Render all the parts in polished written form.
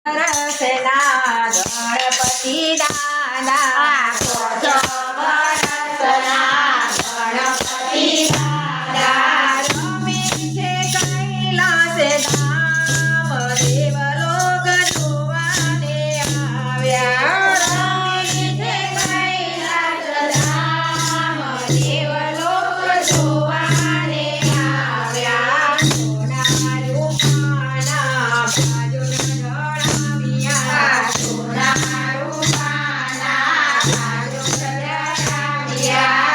વરસના ગણપતિ દાદા વરસના ગણપતિ દાદા રમે છે કૈલાસ ધામ દેવલોક જોવાને આવ્યા રમે છે કૈલાસ ધામ દેવલોક જોવાને આવ્યા સોના રૂપાના બાજુ જણાવ્યા સોના રૂપાના બાજુ ચડાવ્યા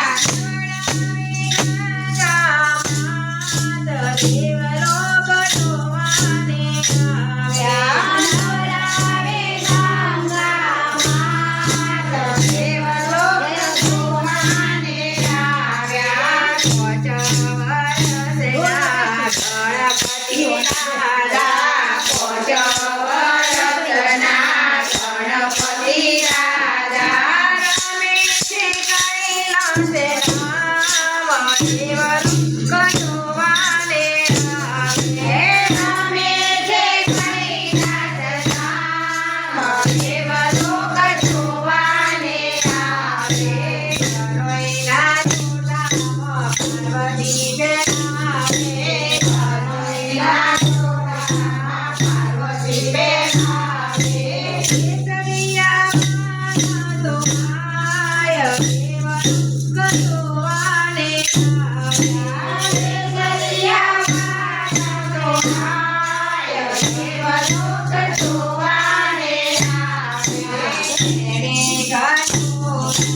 દેવલોક જોવાને આવ્યા નવરાવે ગંગા માત દેવલોક જોવાને આવ્યા રમે છે કૈલાસ ધામ દેવલોક જોવાને આવે ઘરોઈના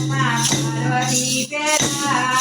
ચોરામાં પાર્વતી બેન આવે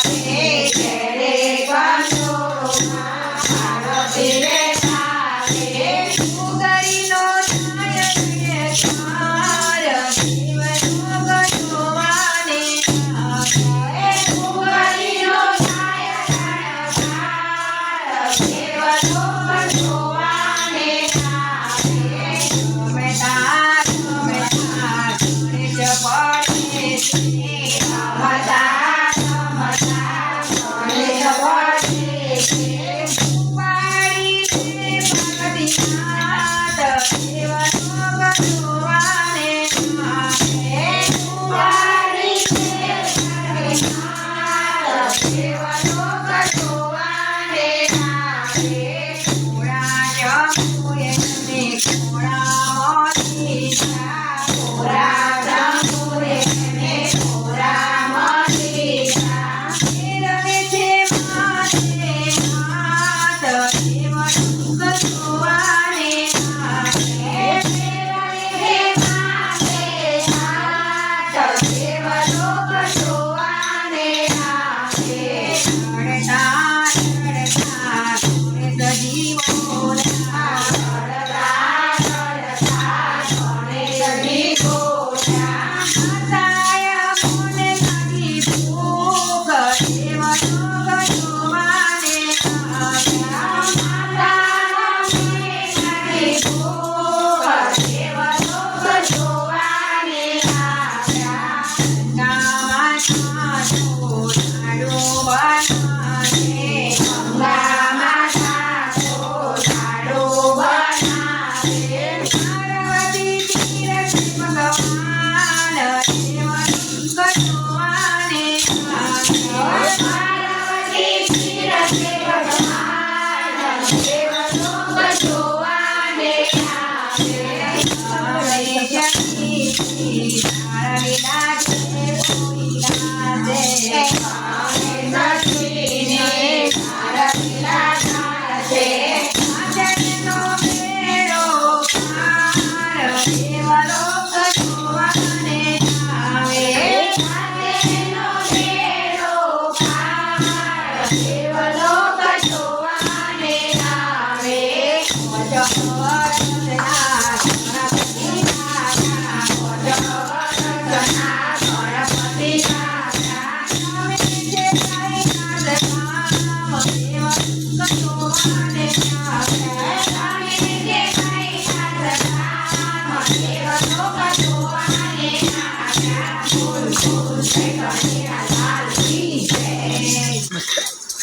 Come on.